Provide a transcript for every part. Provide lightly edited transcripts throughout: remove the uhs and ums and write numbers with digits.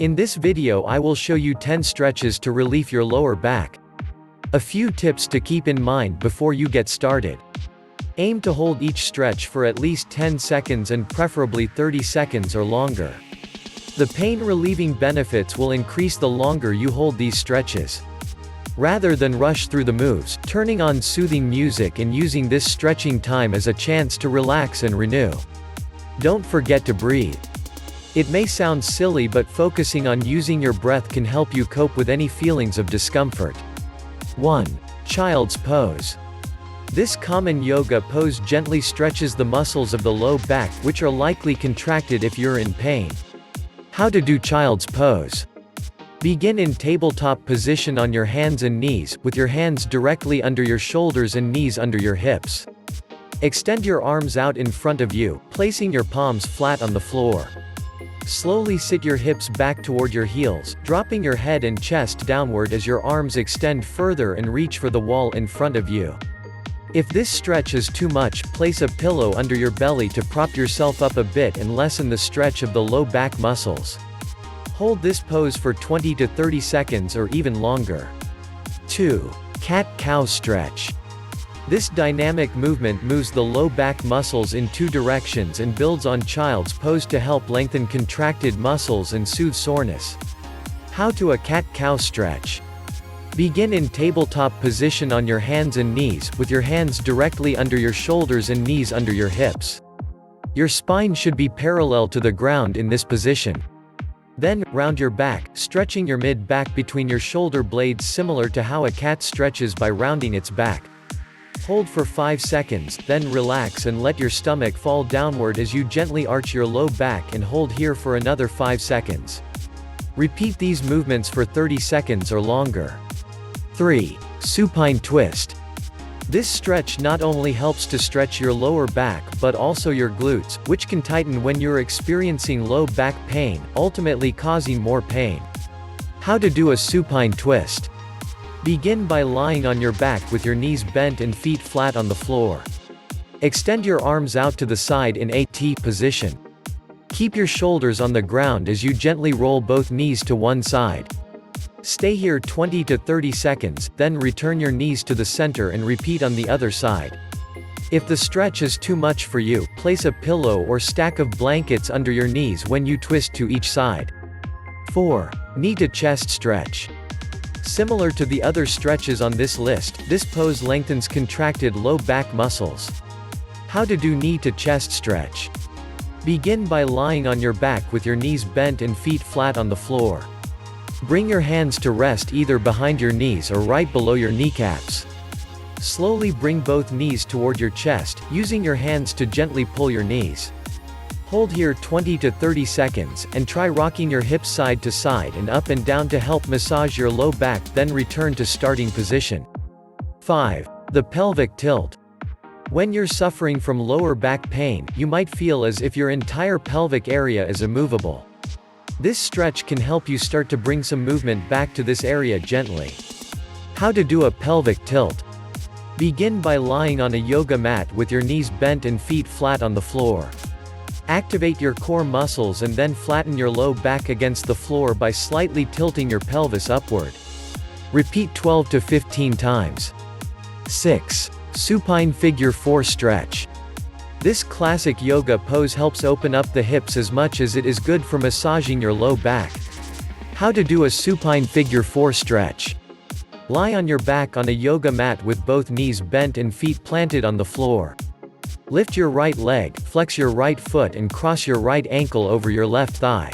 In this video I will show you 10 stretches to relieve your lower back. A few tips to keep in mind before you get started. Aim to hold each stretch for at least 10 seconds and preferably 30 seconds or longer. The pain-relieving benefits will increase the longer you hold these stretches. Rather than rush through the moves, turning on soothing music and using this stretching time as a chance to relax and renew. Don't forget to breathe. It may sound silly, but focusing on using your breath can help you cope with any feelings of discomfort. 1. Child's pose. This common yoga pose gently stretches the muscles of the low back, which are likely contracted if you're in pain. How to do child's pose. Begin in tabletop position on your hands and knees, with your hands directly under your shoulders and knees under your hips. Extend your arms out in front of you, placing your palms flat on the floor. Slowly sit your hips back toward your heels, dropping your head and chest downward as your arms extend further and reach for the wall in front of you. If this stretch is too much, place a pillow under your belly to prop yourself up a bit and lessen the stretch of the low back muscles. Hold this pose for 20 to 30 seconds or even longer. 2. Cat-cow stretch. This dynamic movement moves the low back muscles in two directions and builds on child's pose to help lengthen contracted muscles and soothe soreness. How to a cat-cow stretch. Begin in tabletop position on your hands and knees, with your hands directly under your shoulders and knees under your hips. Your spine should be parallel to the ground in this position. Then, round your back, stretching your mid-back between your shoulder blades similar to how a cat stretches by rounding its back. Hold for 5 seconds, then relax and let your stomach fall downward as you gently arch your low back and hold here for another 5 seconds. Repeat these movements for 30 seconds or longer. 3. Supine twist. This stretch not only helps to stretch your lower back but also your glutes, which can tighten when you're experiencing low back pain, ultimately causing more pain. How to do a supine twist. Begin by lying on your back with your knees bent and feet flat on the floor. Extend your arms out to the side in a T position. Keep your shoulders on the ground as you gently roll both knees to one side. Stay here 20 to 30 seconds, then return your knees to the center and repeat on the other side. If the stretch is too much for you, place a pillow or stack of blankets under your knees when you twist to each side. 4. Knee to chest stretch. Similar to the other stretches on this list, this pose lengthens contracted low back muscles. How to do knee to chest stretch. Begin by lying on your back with your knees bent and feet flat on the floor. Bring your hands to rest either behind your knees or right below your kneecaps. Slowly bring both knees toward your chest, using your hands to gently pull your knees. Hold here 20 to 30 seconds, and try rocking your hips side to side and up and down to help massage your low back, then return to starting position. 5. The pelvic tilt. When you're suffering from lower back pain, you might feel as if your entire pelvic area is immovable. This stretch can help you start to bring some movement back to this area gently. How to do a pelvic tilt. Begin by lying on a yoga mat with your knees bent and feet flat on the floor. Activate your core muscles and then flatten your low back against the floor by slightly tilting your pelvis upward. Repeat 12 to 15 times. 6. Supine figure 4 stretch. This classic yoga pose helps open up the hips as much as it is good for massaging your low back. How to do a supine figure 4 stretch. Lie on your back on a yoga mat with both knees bent and feet planted on the floor. Lift your right leg, flex your right foot and cross your right ankle over your left thigh.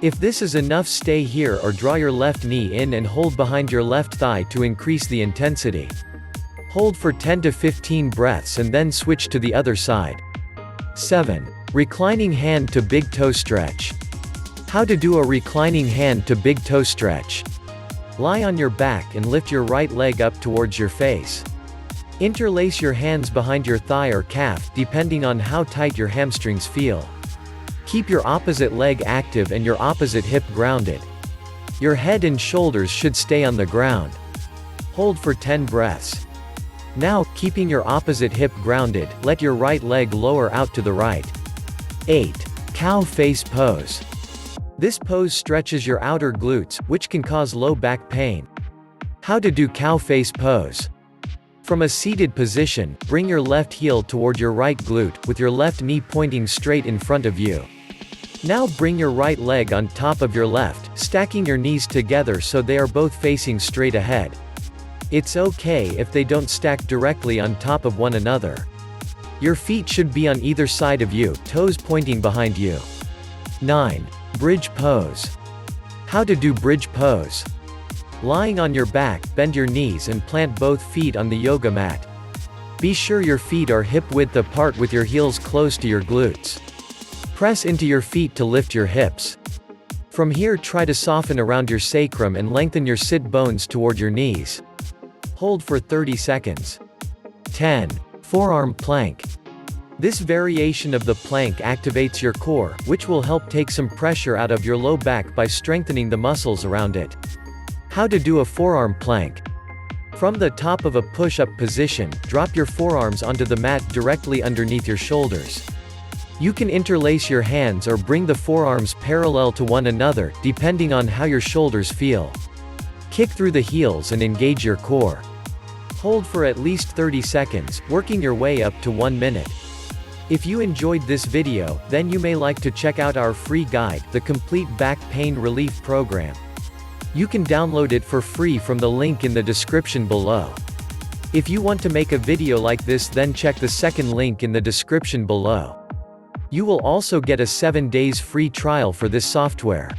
If this is enough, stay here or draw your left knee in and hold behind your left thigh to increase the intensity. Hold for 10 to 15 breaths and then switch to the other side. 7. Reclining hand to big toe stretch. How to do a reclining hand to big toe stretch. Lie on your back and lift your right leg up towards your face. Interlace your hands behind your thigh or calf, depending on how tight your hamstrings feel. Keep your opposite leg active and your opposite hip grounded. Your head and shoulders should stay on the ground. Hold for 10 breaths. Now, keeping your opposite hip grounded, let your right leg lower out to the right. 8. Cow face pose. This pose stretches your outer glutes, which can cause low back pain. How to do cow face pose. From a seated position, bring your left heel toward your right glute, with your left knee pointing straight in front of you. Now bring your right leg on top of your left, stacking your knees together so they are both facing straight ahead. It's okay if they don't stack directly on top of one another. Your feet should be on either side of you, toes pointing behind you. 9. Bridge pose. How to do bridge pose. Lying on your back, bend your knees and plant both feet on the yoga mat. Be sure your feet are hip-width apart with your heels close to your glutes. Press into your feet to lift your hips. From here, try to soften around your sacrum and lengthen your sit bones toward your knees. Hold for 30 seconds. 10. Forearm plank. This variation of the plank activates your core, which will help take some pressure out of your low back by strengthening the muscles around it. How to do a forearm plank. From the top of a push-up position, drop your forearms onto the mat directly underneath your shoulders. You can interlace your hands or bring the forearms parallel to one another, depending on how your shoulders feel. Kick through the heels and engage your core. Hold for at least 30 seconds, working your way up to 1 minute. If you enjoyed this video, then you may like to check out our free guide, The Complete Back Pain Relief Program. You can download it for free from the link in the description below. If you want to make a video like this, then check the second link in the description below. You will also get a 7 days free trial for this software.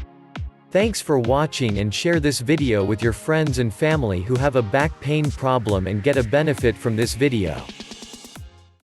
Thanks for watching, and share this video with your friends and family who have a back pain problem and get a benefit from this video.